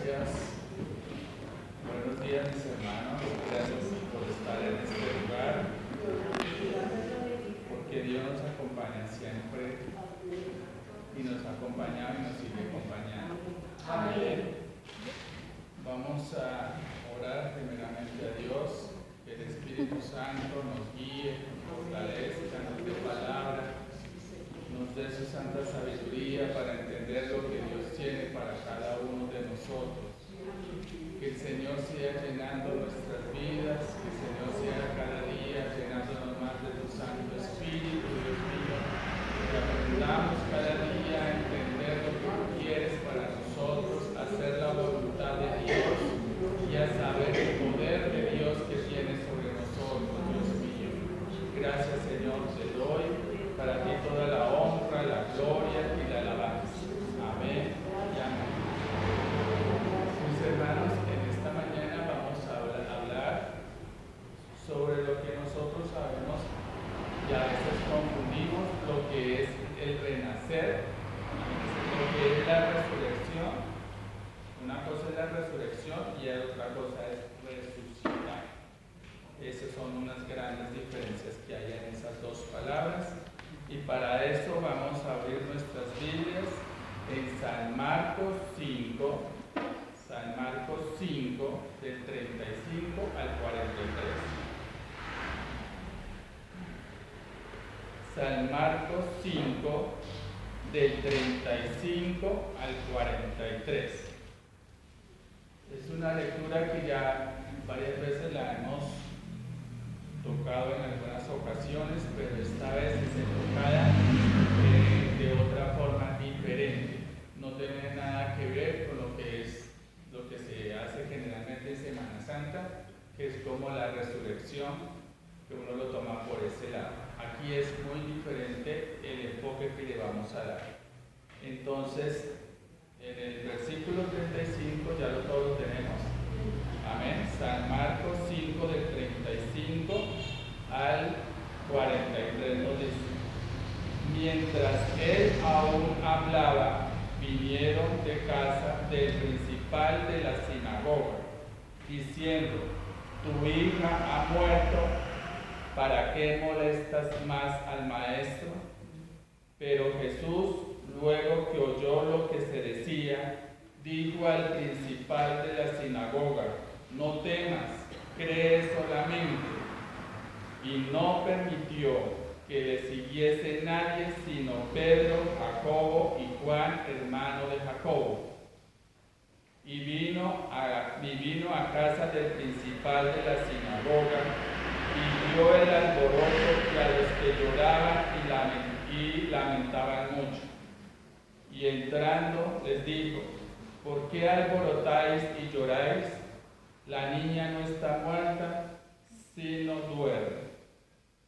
gracias. Buenos días, mis hermanos. Gracias por estar en este lugar, porque Dios nos acompaña siempre y nos ha acompañado y nos sigue acompañando. Amén. Vamos a orar primeramente a Dios, que el Espíritu Santo nos guíe, nos fortalezca, nos dé palabra, nos dé su santa sabiduría para entender lo que Dios tiene para cada uno de nosotros. Que el Señor siga llenando nuestras vidas, que el Señor siga cada día llenándonos más de tu Santo Espíritu, Dios mío. Que aprendamos cada día a entender lo que tú quieres para nosotros, a hacer la voluntad de Dios y a saber el poder de Dios que tiene sobre nosotros, Dios mío. Gracias, Señor, te doy. Para ti toda la honra, la gloria y la alabanza. Amén y amén. Mis hermanos, en esta mañana vamos a hablar sobre lo que nosotros sabemos y a veces confundimos lo que es el renacer, lo que es la resurrección. Una cosa es la resurrección y otra cosa es resucitar. Esas son unas grandes diferencias que hay en esas dos palabras. Y para eso vamos a abrir nuestras Biblias en San Marcos 5, del 35 al 43. San Marcos 5, del 35 al 43. Es una lectura que ya varias veces la hemos tocado en algunas ocasiones, pero esta vez es enfocada de otra forma diferente. No tiene nada que ver con lo que se hace generalmente en Semana Santa, que es como la resurrección, que uno lo toma por ese lado. Aquí es muy diferente el enfoque que le vamos a dar. Entonces, en el versículo 35 ya todos lo tenemos. Amén. San Marcos 5 del 35 al 43 nos dice: mientras él aún hablaba, vinieron de casa del principal de la sinagoga, diciendo: tu hija ha muerto, ¿para qué molestas más al maestro? Pero Jesús, luego que oyó lo que se decía, dijo al principal de la sinagoga: no temas, cree solamente. Y no permitió que le siguiese nadie sino Pedro, Jacobo y Juan, hermano de Jacobo. Y vino a casa del principal de la sinagoga y vio el alboroto y a los que lloraban y lamentaban mucho. Y entrando les dijo: ¿por qué alborotáis y lloráis? La niña no está muerta, sino duerme.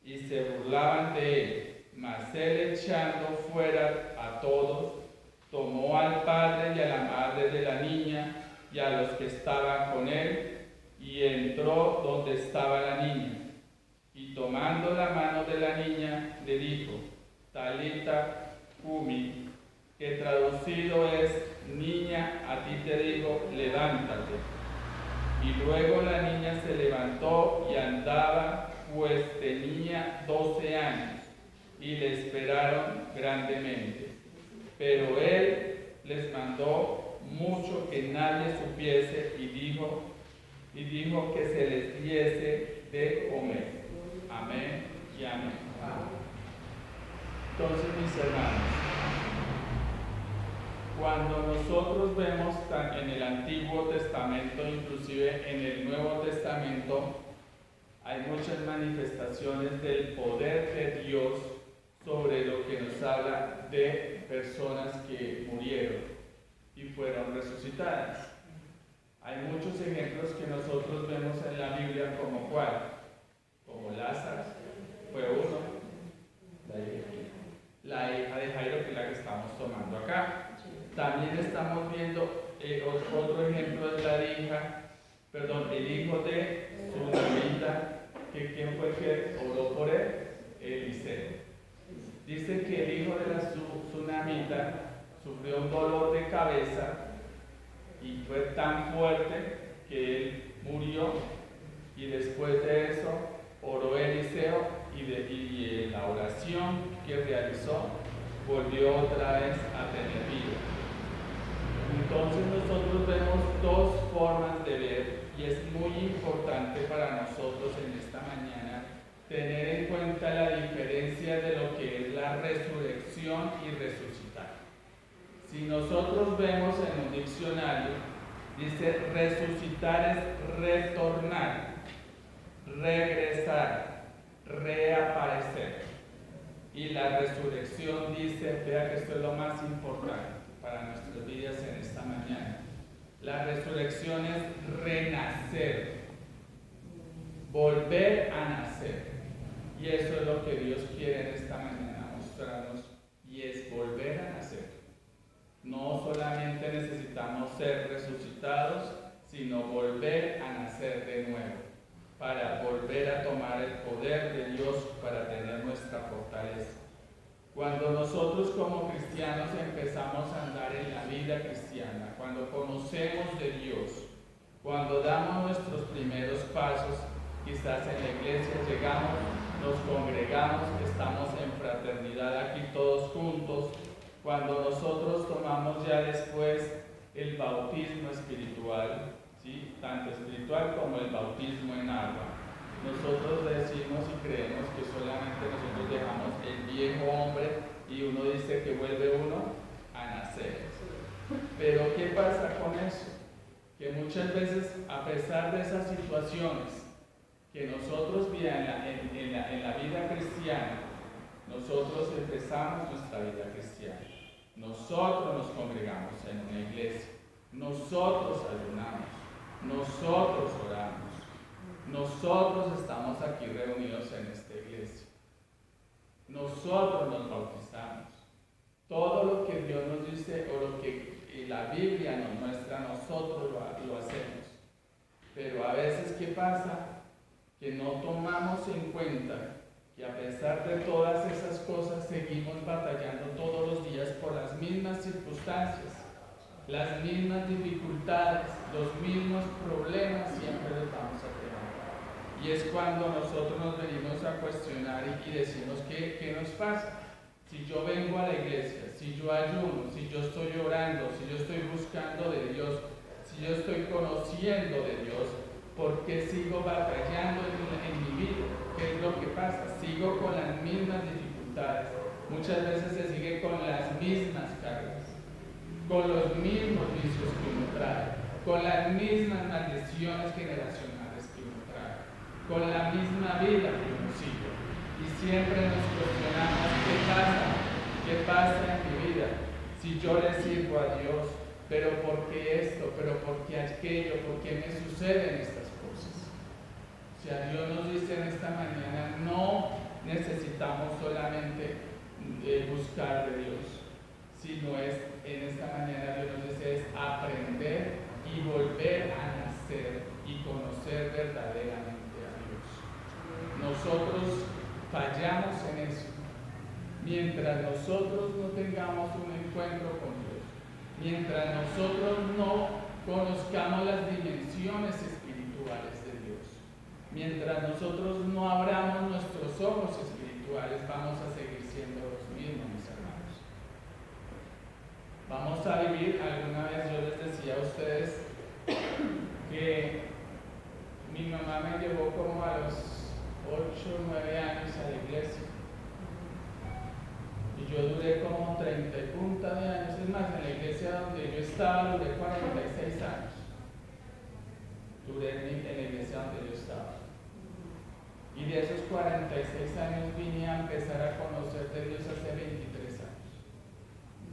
Y se burlaban de él. Mas él, echando fuera a todos, tomó al padre y a la madre de la niña y a los que estaban con él, y entró donde estaba la niña. Y tomando la mano de la niña, le dijo: Talita cumi, que traducido es: niña, a ti te digo, levántate. Y luego la niña se levantó y andaba, pues tenía 12 años, y le esperaron grandemente. Pero él les mandó mucho que nadie supiese y dijo que se les diese de comer. Amén y amén. Entonces, mis hermanos, cuando nosotros vemos en el Antiguo Testamento, inclusive en el Nuevo Testamento, hay muchas manifestaciones del poder de Dios sobre lo que nos habla de personas que murieron y fueron resucitadas. Hay muchos ejemplos que nosotros vemos en la Biblia, como ¿cuál? Como Lázaro, fue uno, la hija de Jairo, que es la que estamos tomando acá. También estamos viendo otro ejemplo de el hijo de Sunamita, que ¿quién fue que oró por él? Eliseo. Dice que el hijo de la Sunamita sufrió un dolor de cabeza y fue tan fuerte que él murió, y después de eso oró Eliseo y en la oración que realizó volvió otra vez a tener vida. Entonces nosotros vemos dos formas de ver, y es muy importante para nosotros en esta mañana tener en cuenta la diferencia de lo que es la resurrección y resucitar. Si nosotros vemos en un diccionario, dice resucitar es retornar, regresar, reaparecer. Y la resurrección dice, vea que esto es lo más importante para nuestras vidas en esta mañana. La resurrección es renacer, volver a nacer. Y eso es lo que Dios quiere en esta mañana mostrarnos, y es volver a nacer. No solamente necesitamos ser resucitados, sino volver a nacer de nuevo, para volver a tomar el poder de Dios para tener nuestra fortaleza. Cuando nosotros como cristianos empezamos a andar en la vida cristiana, cuando conocemos de Dios, cuando damos nuestros primeros pasos, quizás en la iglesia llegamos, nos congregamos, estamos en fraternidad aquí todos juntos, cuando nosotros tomamos ya después el bautismo espiritual, ¿sí? Tanto espiritual como el bautismo en agua, nosotros decimos y creemos que solamente nosotros dejamos el viejo hombre y uno dice que vuelve uno a nacer. Pero ¿qué pasa con eso? Que muchas veces, a pesar de esas situaciones que nosotros en la vida cristiana, nosotros empezamos nuestra vida cristiana. Nosotros nos congregamos en una iglesia, nosotros ayunamos, nosotros oramos, nosotros estamos aquí reunidos en esta iglesia, nosotros nos bautizamos. Todo lo que Dios nos dice o lo que la Biblia nos muestra, nosotros lo hacemos. Pero a veces, ¿qué pasa? Que no tomamos en cuenta que a pesar de todas esas cosas seguimos batallando todos los días por las mismas circunstancias, las mismas dificultades, los mismos problemas siempre los vamos a tener. Y es cuando nosotros nos venimos a cuestionar y decimos ¿qué nos pasa? Si yo vengo a la iglesia, si yo ayuno, si yo estoy orando, si yo estoy buscando de Dios, si yo estoy conociendo de Dios, ¿por qué sigo batallando en mi vida? ¿Qué es lo que pasa? Sigo con las mismas dificultades. Muchas veces se sigue con las mismas cargas, con los mismos vicios que uno trae, con las mismas maldiciones generacionales que uno trae, con la misma vida que uno sigue. Y siempre nos cuestionamos, ¿qué pasa en mi vida? Si yo le sirvo a Dios, pero ¿por qué esto? ¿Pero por qué aquello? ¿Por qué me suceden estas cosas? O sea, Dios nos dice en esta mañana, no necesitamos solamente buscar de Dios, sino es en esta mañana Dios nos dice es aprender y volver a nacer y conocer verdaderamente a Dios. Nosotros fallamos en eso. Mientras nosotros no tengamos un encuentro con Dios, mientras nosotros no conozcamos las dimensiones espirituales de Dios, mientras nosotros no abramos nuestros ojos espirituales, vamos a seguir siendo los mismos, mis hermanos. Vamos a vivir, alguna vez yo les decía a ustedes que mi mamá me llevó como a los 8 o 9 años a la iglesia. Y yo duré como 30 y punta de años. Es más, en la iglesia donde yo estaba duré 46 años. Duré en la iglesia donde yo estaba. Y de esos 46 años vine a empezar a conocer de Dios hace 23 años.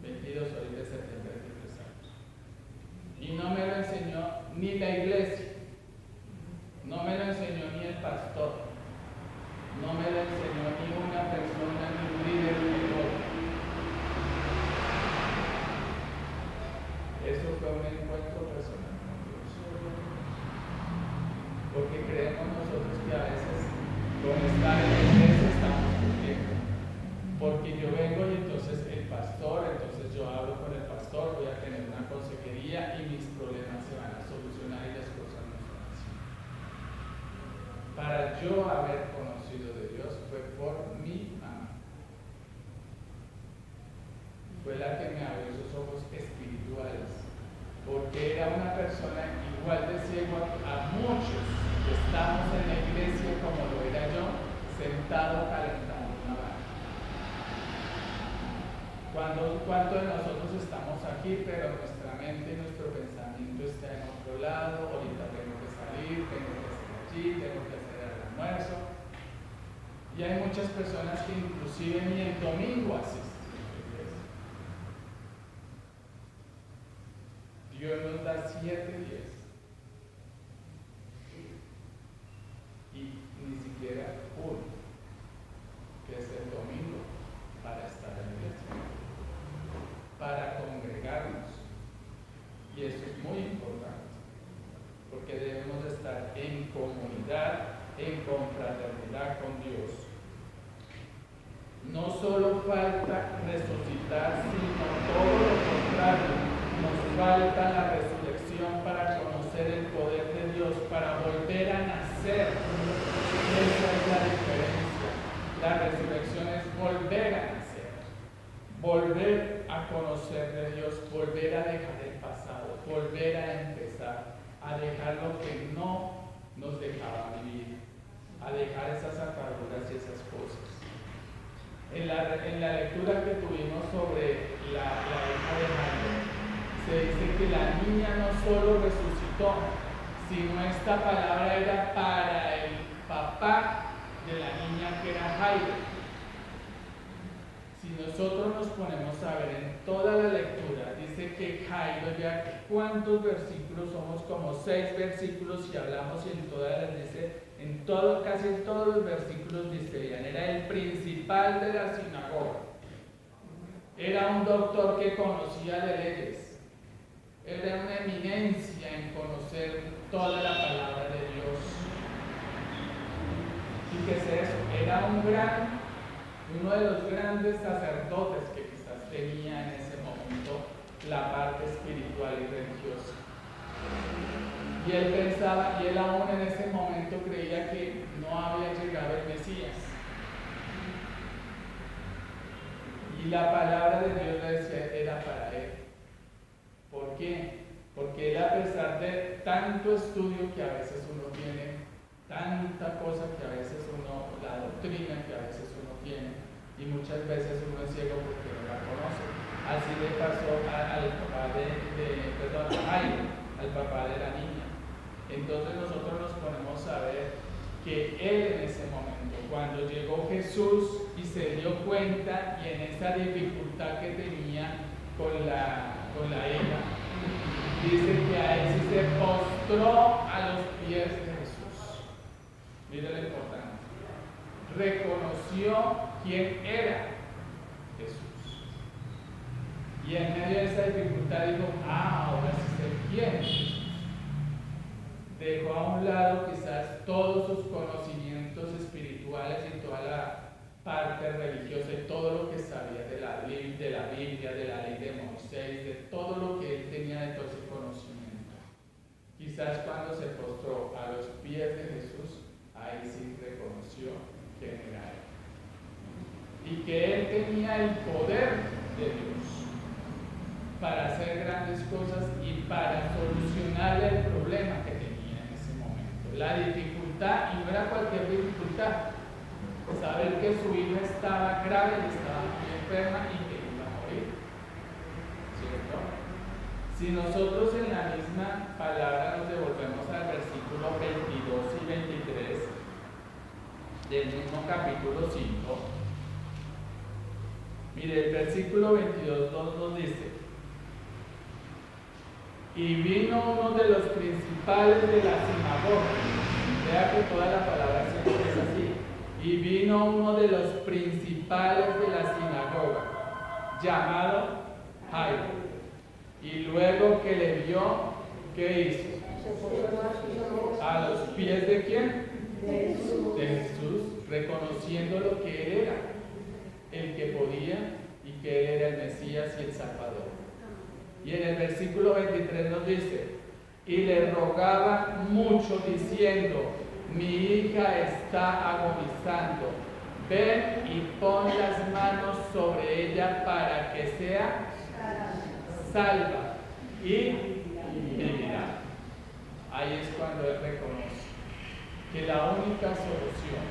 22, ahorita de septiembre, 23 años. Y no me lo enseñó ni la iglesia, no me lo enseñó ni el pastor, no me lo enseñó ni una persona, ni un líder, ni otro. Eso fue un encuentro personal con Dios. Porque creemos nosotros que a veces con estar en la iglesia estamos cumpliendo. Porque yo vengo y entonces el pastor, entonces yo hablo con el pastor, voy a tener una consejería y mis problemas yo haber conocido de Dios fue por mi mamá. Fue la que me abrió esos ojos espirituales, porque era una persona igual de ciego a muchos que estamos en la iglesia como lo era yo, sentado calentando una vaina. ¿Cuántos de nosotros estamos aquí, pero nuestra mente y nuestro pensamiento está en otro lado? Ahorita tengo que salir, tengo que estar allí, tengo que hacer el almuerzo. Y hay muchas personas que inclusive ni el domingo asisten a la iglesia. Dios nos da 7 días y ni siquiera uno, que es el domingo, para estar en la iglesia, para congregarnos. Y eso es muy importante, porque debemos estar en comunidad, en confraternidad con Dios. No solo falta resucitar, sino todo lo contrario. Nos falta la resurrección para conocer el poder de Dios, para volver a nacer. Esa es la diferencia. La resurrección es volver a nacer, volver a conocer de Dios, volver a dejar el pasado, volver a empezar, a dejar lo que no nos dejaba vivir, a dejar esas ataduras y esas cosas. En la lectura que tuvimos sobre la hija de Jairo, se dice que la niña no solo resucitó, sino esta palabra era para el papá de la niña, que era Jairo. Si nosotros nos ponemos a ver en toda la lectura, dice que Jairo, ya cuántos versículos, somos como 6 versículos, y hablamos y en todas las dice, casi en todos los versículos dice, era el principal de la sinagoga, era un doctor que conocía de leyes, era una eminencia en conocer toda la palabra de Dios. ¿Y qué es eso? Era uno de los grandes sacerdotes que quizás tenía en ese momento la parte espiritual y religiosa. Y él pensaba, y él aún en ese momento creía que no había llegado el Mesías. Y la palabra de Dios le decía, era para él. ¿Por qué? Porque él, a pesar de tanto estudio que a veces uno tiene, tanta cosa que a veces uno, la doctrina que a veces uno tiene, y muchas veces uno es ciego porque no la conoce. Así le pasó al papá al papá de la niña. Entonces nosotros nos ponemos a ver que él en ese momento, cuando llegó Jesús y se dio cuenta, y en esa dificultad que tenía con la hija, dice que a él sí se postró a los pies de Jesús. Mira lo importante. Reconoció quién era Jesús. Y en medio de esa dificultad dijo, ahora sí sé quién es Jesús. Dejó a un lado quizás todos sus conocimientos espirituales y toda la parte religiosa y todo lo que sabía de la Biblia, de la ley de Moisés, de todo lo que él tenía de todo ese conocimiento. Quizás cuando se postró a los pies de Jesús, ahí sí reconoció quién era él. Y que él tenía el poder de Dios para hacer grandes cosas y para solucionarle el problema que tenía en ese momento. La dificultad, y no era cualquier dificultad, saber que su hija estaba grave, estaba muy enferma y que iba a morir. ¿Cierto? Si nosotros en la misma palabra nos devolvemos al versículo 22 y 23 del mismo capítulo 5, mire, el versículo 22 nos dice: y vino uno de los principales de la sinagoga. Vea que toda la palabra siempre es así. Y vino uno de los principales de la sinagoga, llamado Jairo. Y luego que le vio, ¿qué hizo? ¿A los pies de quién? De Jesús, reconociendo lo que él era, el que podía, y que él era el Mesías y el Salvador. Y en el versículo 23 nos dice: y le rogaba mucho diciendo: mi hija está agonizando, ven y pon las manos sobre ella para que sea salva y vivirá. Ahí es cuando él reconoce que la única solución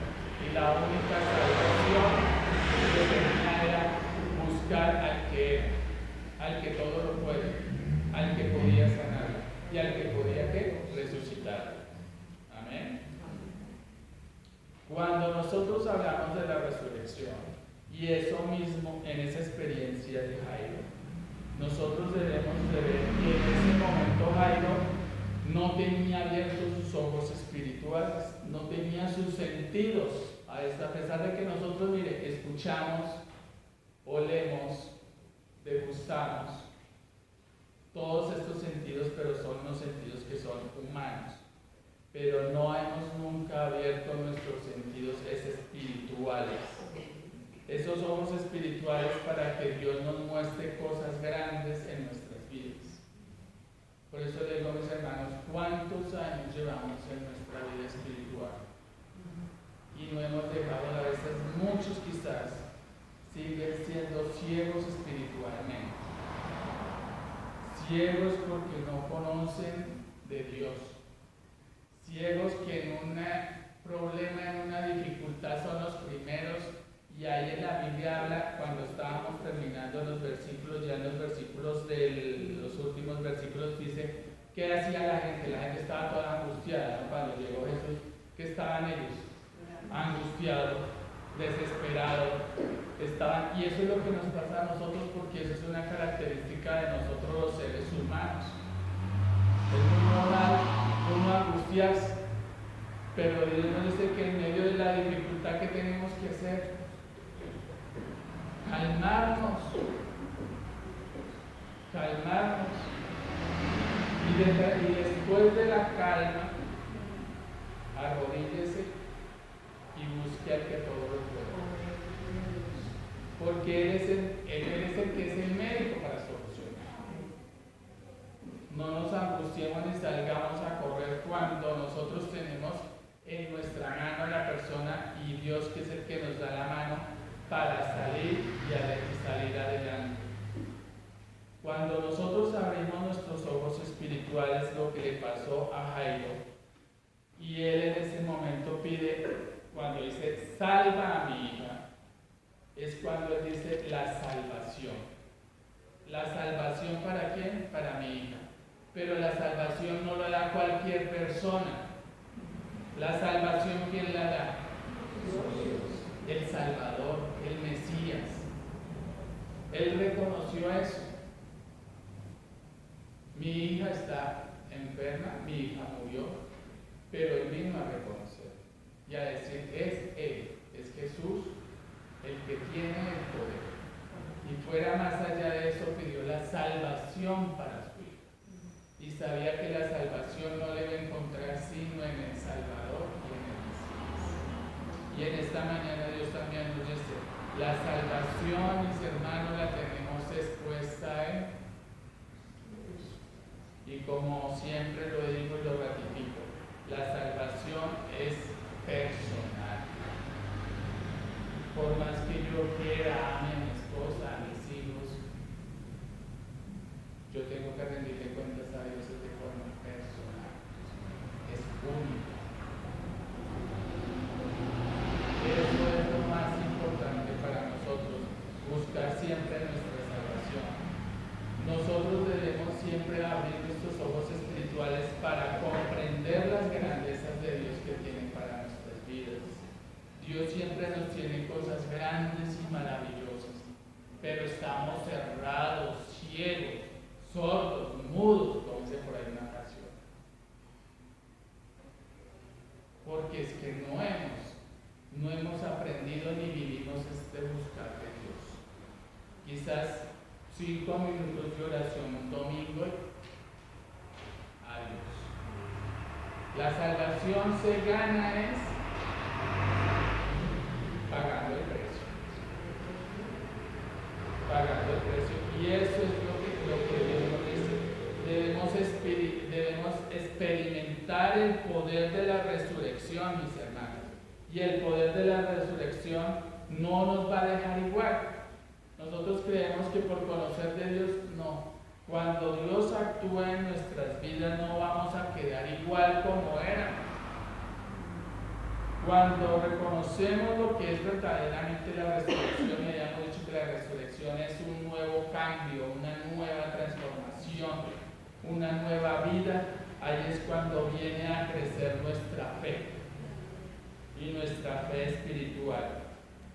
y la única salvación que tenía era buscar al que todo lo puede, al que podía sanarla y al que podía resucitarla. Amén. Cuando nosotros hablamos de la resurrección y eso mismo en esa experiencia de Jairo, nosotros debemos de ver que en ese momento Jairo no tenía abiertos sus ojos espirituales, no tenía sus sentidos, a pesar de que nosotros, mire, escuchamos, olemos, degustamos, todos estos sentidos, pero son unos sentidos que son humanos, pero no hemos nunca abierto nuestros sentidos espirituales, esos ojos espirituales para que Dios nos muestre cosas grandes en nuestras vidas. Por eso les digo, mis hermanos, ¿cuántos años llevamos en nuestra vida espiritual? Y no hemos dejado, a veces muchos quizás siguen siendo ciegos espiritualmente. Ciegos porque no conocen de Dios. Ciegos que en un problema, en una dificultad son los primeros. Y ahí en la Biblia habla, cuando estábamos terminando los versículos, ya en los versículos de los últimos versículos dice, ¿qué hacía la gente? La gente estaba toda angustiada, ¿no? Cuando llegó Jesús, ¿qué estaban ellos? Angustiados, desesperados, y eso es lo que nos pasa a nosotros porque eso es una característica de nosotros los seres humanos. Es muy normal uno angustiarse, pero Dios nos dice que en medio de la dificultad que tenemos que hacer, calmarnos, y después de la calma, arrodíllese y busque al que todo lo puede. Porque Él es el que es el médico para solucionar. No nos angustiemos ni salgamos a correr cuando nosotros tenemos en nuestra mano a la persona y Dios, que es el que nos da la mano para salir y salir adelante. Cuando nosotros abrimos nuestros ojos espirituales, lo que le pasó a Jairo, y él en ese momento pide, cuando dice salva a mi hija, es cuando él dice la salvación. ¿La salvación para quién? Para mi hija. Pero la salvación no la da cualquier persona. La salvación, ¿quién la da? Dios, el Salvador, el Mesías. Él reconoció eso. Mi hija está enferma, mi hija murió, pero él vino a reconocer y a decir, es Él, es Jesús el que tiene el poder. Y fuera más allá de eso, pidió la salvación para su hija. Y sabía que la salvación no le iba a encontrar sino en el Salvador y en el Mesías. Y en esta mañana Dios también nos dice, la salvación, mis hermanos, la tenemos expuesta en Dios. Y como siempre lo digo y lo ratifico, la salvación es personal. Por más que yo quiera, ame a mi esposa, a mis hijos, yo tengo que rendirle cuentas a Dios de forma personal. Es único. Eso es lo más importante para nosotros, buscar siempre nuestra salvación. Nosotros debemos siempre abrir nuestros ojos espirituales para comprender las grandezas de Dios que tiene para nuestras vidas. Dios siempre nos tiene cosas grandes y maravillosas, pero estamos cerrados, ciegos, sordos, mudos, como dice por ahí una canción. Porque es que no hemos aprendido ni vivimos este buscar de Dios. Quizás 5 minutos de oración un domingo, adiós. La salvación se gana es pagando el precio. Pagando el precio. Y eso es lo que Dios nos dice. Debemos experimentar el poder de la resurrección, mis hermanos. Y el poder de la resurrección no nos va a dejar igual. Nosotros creemos que por conocer de Dios, no. Cuando Dios actúa en nuestras vidas no vamos a quedar igual como éramos. Cuando reconocemos lo que es verdaderamente la resurrección, y ya hemos dicho que la resurrección es un nuevo cambio, una nueva transformación, una nueva vida, ahí es cuando viene a crecer nuestra fe y nuestra fe espiritual,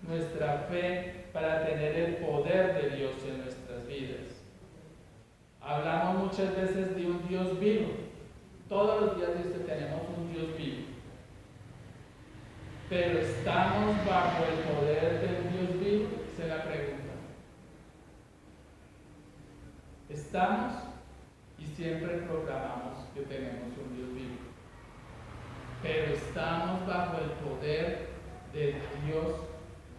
nuestra fe para tener el poder de Dios en nuestras vidas. Hablamos muchas veces de un Dios vivo. Todos los días dice tenemos un Dios vivo. Pero ¿estamos bajo el poder del Dios vivo? Esa es la pregunta. Estamos y siempre proclamamos que tenemos un Dios vivo. Pero ¿estamos bajo el poder del Dios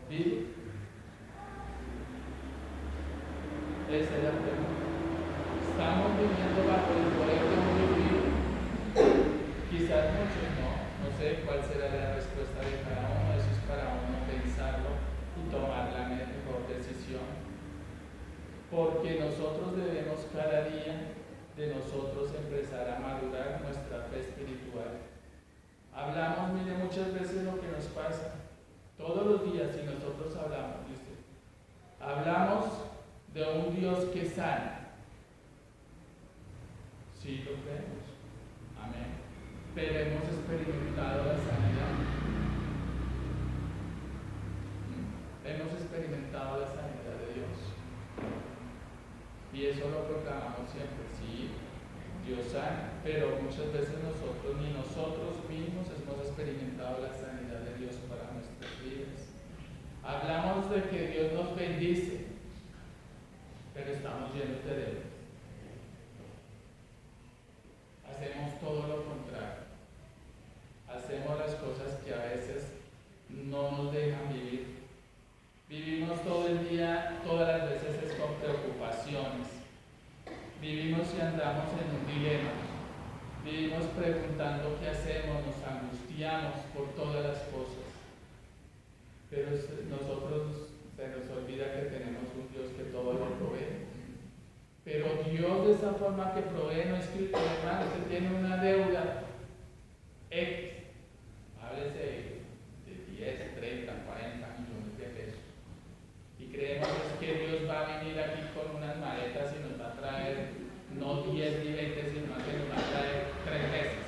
vivo? Esa es la pregunta. ¿Estamos viviendo bajo el poder de un Dios vivo? Quizás muchos no sé cuál será la respuesta de cada uno, eso es para uno pensarlo y tomar la mejor decisión. Porque nosotros debemos cada día de nosotros empezar a madurar nuestra fe espiritual. Hablamos, mire, muchas veces lo que nos pasa, todos los días, si nosotros hablamos, dice, hablamos de un Dios que sana. Sí, lo creemos. Amén. Pero hemos experimentado la sanidad. Hemos experimentado la sanidad de Dios. Y eso lo proclamamos siempre. Sí, Dios sana, pero muchas veces ni nosotros mismos hemos experimentado la sanidad de Dios para nuestras vidas. Hablamos de que Dios nos bendice, pero estamos llenos de deudas. Hacemos todo lo contrario. Hacemos las cosas que a veces no nos dejan vivir. Vivimos todo el día, todas las veces es con preocupaciones. Vivimos y andamos en un dilema. Vivimos preguntando qué hacemos, nos angustiamos por todas las cosas. Pero nosotros se nos olvida que tenemos un Dios que todo lo provee. Pero Dios de esa forma que provee no es que, hermano, usted tiene una deuda X, háblese de 10, 30, 40 millones de pesos. Y creemos que Dios va a venir aquí con unas maletas y nos va a traer no 10 ni 20, sino que nos va a traer 3 veces.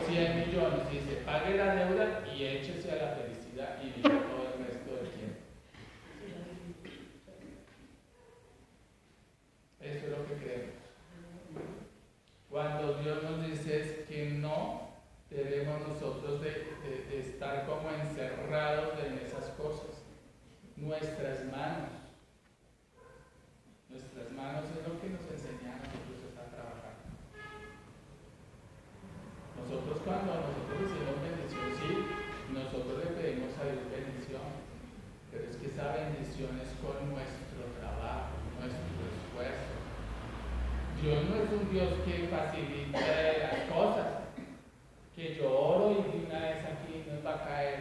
100 millones, y dice, pague la deuda y échese a la felicidad y vive todo el resto del tiempo. Eso es lo que creemos. Cuando Dios nos dice que no debemos nosotros de estar como encerrados en esas cosas. Nuestras manos es lo que nos enseña a nosotros a trabajar. Nosotros cuando decimos bendición, sí, nosotros le pedimos a Dios bendición, pero es que esa bendición es con nuestro trabajo, nuestro esfuerzo. Dios no es un Dios que facilita las cosas, que yo oro y de una vez aquí nos va a caer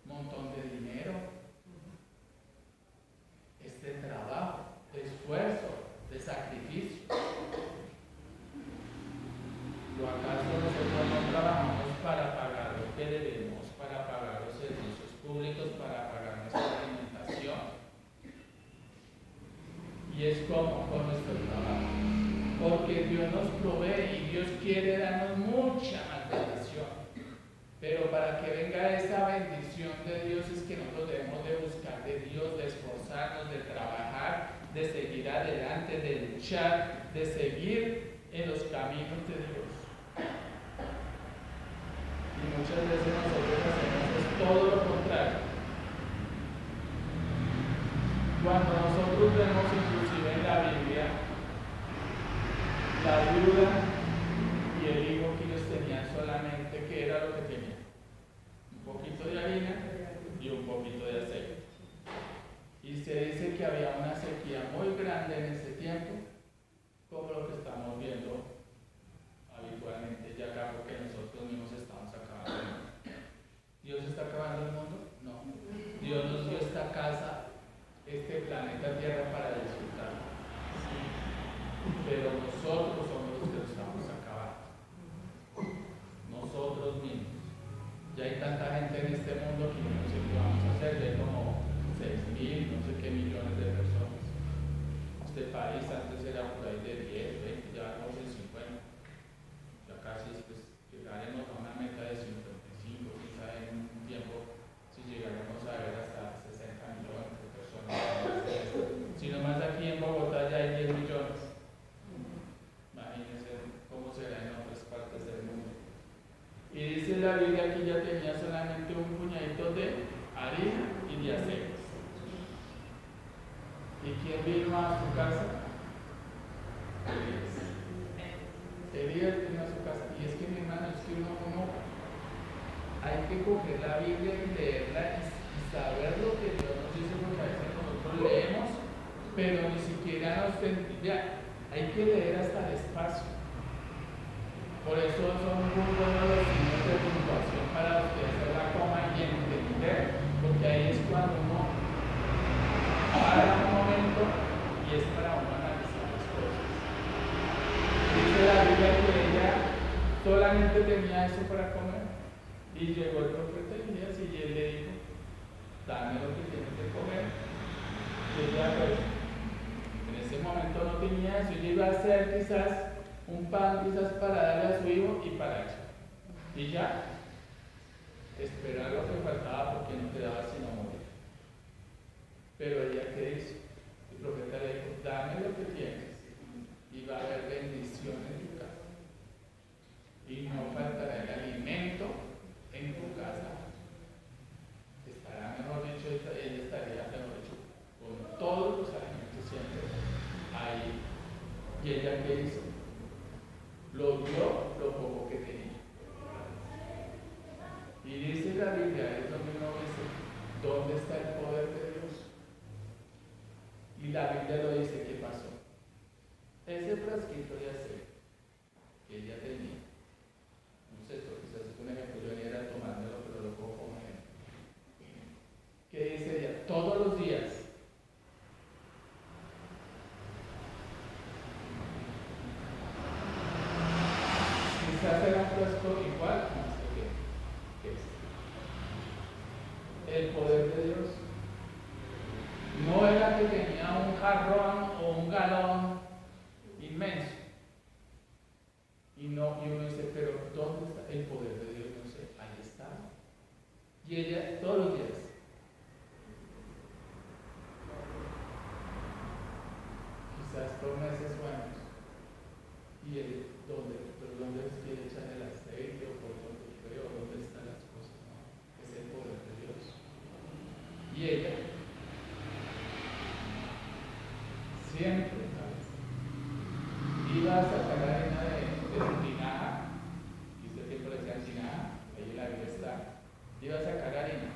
un montón de dinero. Es de trabajo, de esfuerzo, de sacrificio. ¿O acaso nosotros no trabajamos para pagar lo que debemos, para pagar los servicios públicos, para pagar nuestra alimentación? Y es como con nuestro trabajo. Porque Dios nos provee y Dios quiere darnos mucha más bendición. Pero para que venga esa bendición de Dios es que nosotros debemos de buscar de Dios, de esforzarnos, de trabajar, de seguir adelante, de luchar, de seguir en los caminos de Dios. Y muchas veces nosotros hacemos todo lo contrario. Cuando nosotros vemos inclusive en la Biblia la viuda y el hijo que ellos tenían solamente, ¿qué era lo que tenían? Un poquito de harina y un poquito de aceite. Y se dice que había una sequía muy grande en ese tiempo, como lo que estamos viendo. Había pero nosotros somos los que lo estamos acabando. Nosotros mismos. Ya hay tanta gente en este mundo que no sé qué vamos a hacer, ya hay como 6.000, no sé qué millones de personas. Este país antes era por ahí de 10, 20, ya vamos en 50. Ya casi pues, llegaremos a una meta de 55, quizá en un tiempo, si llegaremos a ver hasta 60 millones de personas. Si nomás aquí en Bogotá ya hay 10 millones. Imagínense cómo será en otras partes del mundo. Y dice la Biblia que ya tenía solamente un puñadito de harina y de aceite. ¿Y quién vino a su casa? Elías. Elías vino a su casa. Y es que, mi hermano, es que uno hay que coger la Biblia y leerla y saber lo que Dios nos dice, porque a veces nosotros leemos, pero ni siquiera nos entendemos. Hay que leer hasta despacio. Por eso son muy buenos los signos de puntuación para ustedes hacer la coma y entender, porque ahí es cuando uno para un momento y es para uno analizar las cosas. Dice la Biblia que ella solamente tenía eso para comer. Y llegó el profeta Elías y él le dijo, dame lo que tienes de comer. Y ella pues, en ese momento no tenía eso. Ella iba a hacer quizás un pan quizás para darle a su hijo y para eso. Y ya, esperar lo que faltaba porque no quedaba sino morir. Pero ella, ¿qué hizo? El profeta le dijo, dame lo que tienes y va a haber bendición en tu casa. Y no faltará el alimento en tu casa. Estará, mejor dicho, ella estaría, mejor dicho, con todos los alimentos siempre ahí. ¿Y ella qué hizo? Lo dio lo poco que tenía. Y dice la Biblia, es donde uno dice, ¿dónde está el poder de Dios? Y la Biblia lo dice, ¿qué pasó? Ese frasquito de aceite que ella tenía, no sé, esto quizás es un ejemplo, yo ni era tomármelo, pero lo puedo como ejemplo. ¿Qué dice ella? Todos los días. Quizás era un frasco igual como este que es. El poder de Dios. No era que tenía un jarrón o un galón inmenso. Y uno dice, pero ¿dónde está el poder de Dios? No sé, ahí está. Y ella todos los días. Quizás por meses o años. Y él, ¿dónde quiere echar el aceite o por dónde creo? ¿Dónde están las cosas? No, es el poder de Dios. Y ella siempre, ¿sabes? Iba a sacar arena de su tinaja, y este tiempo le decían tinaja, ahí la Biblia está. Iba a sacar arena.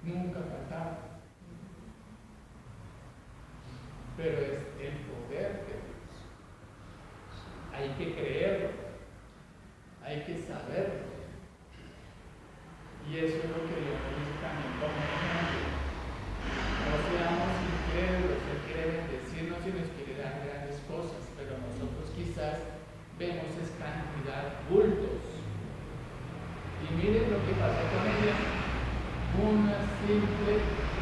Nunca faltaba. Pero es el poder de Dios. Hay que creerlo, hay que saberlo. Y eso es lo que Dios nos dice también como ejemplo. No seamos incrédulos, Él quiere bendecirnos y nos quiere dar grandes cosas, pero nosotros quizás vemos es cantidad, bultos. Y miren lo que pasó con ella. Una simple,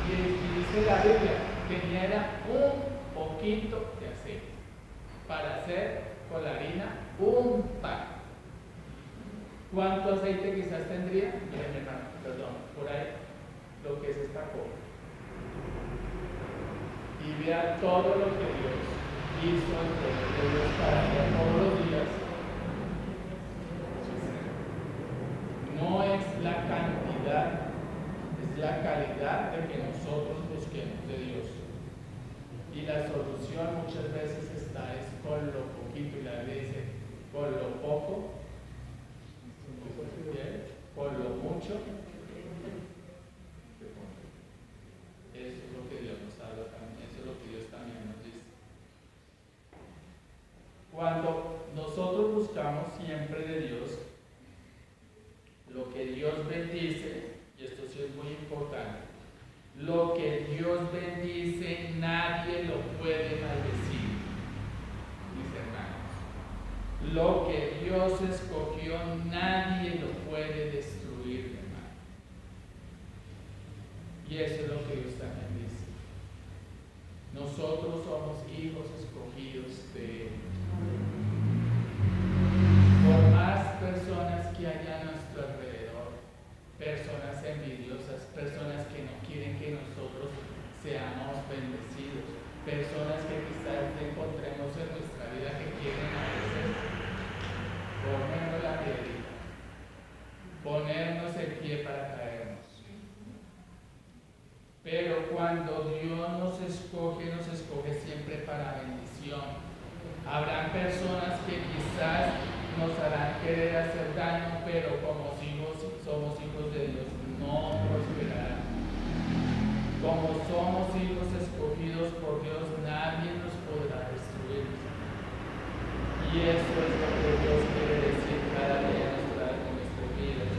y dice la Biblia, tenía era un poquito de aceite para hacer con la harina un pan. ¿Cuánto aceite quizás tendría? Miren, hermano, perdón, por ahí, lo que es esta copa. Y vea todo lo que Dios hizo en poder de Dios para ella todos los días. No es la cantidad, es la calidad de que nosotros busquemos de Dios. Y la solución muchas veces está es con lo poquito, y la Biblia dice, con lo poco, con lo mucho, eso es lo que Dios nos habla también, eso es lo que Dios también nos dice. Cuando nosotros buscamos siempre de Dios, lo que Dios bendice, y esto sí es muy importante, lo que Dios bendice nadie lo puede maldecir, mis hermanos. Lo que Dios escogió, nadie lo puede destruir, hermano. Y eso es lo que Dios también dice. Nosotros somos hijos escogidos de Él. Por más personas que haya a nuestro alrededor, personas envidiosas, personas que no quieren que nosotros seamos bendecidos, personas que quizás encontremos en nuestra vida que quieren a veces ponernos la piedrita, ponernos el pie para caernos. Pero cuando Dios nos escoge siempre para bendición. Habrán personas que quizás nos harán querer hacer daño, pero como somos hijos de Dios, no prosperarán. Como somos hijos escogidos por Dios, nadie nos podrá destruir. Y eso es lo que Dios quiere decir cada día en nuestras vidas.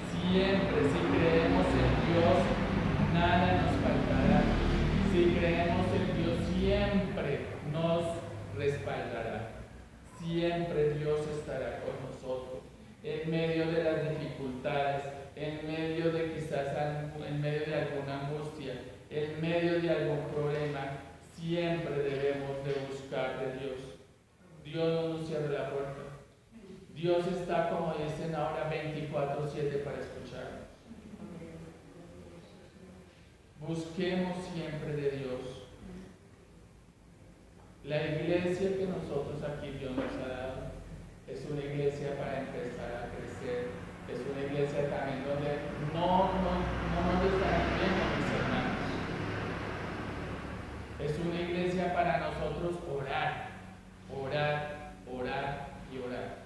Siempre, si creemos en Dios, nada nos faltará. Si creemos en Dios, siempre nos respaldará. Siempre Dios estará con nosotros. En medio de las dificultades, en medio de en medio de alguna angustia, en medio de algún problema, siempre debemos de buscar de Dios. Dios no nos cierra la puerta. Dios está, como dicen ahora, 24/7 para escucharnos. Busquemos siempre de Dios. La iglesia que nosotros aquí Dios nos ha dado es una iglesia para empezar a crecer. Es una iglesia también donde no nos estarán viendo, mis hermanos. Es una iglesia para nosotros orar, orar, orar y orar.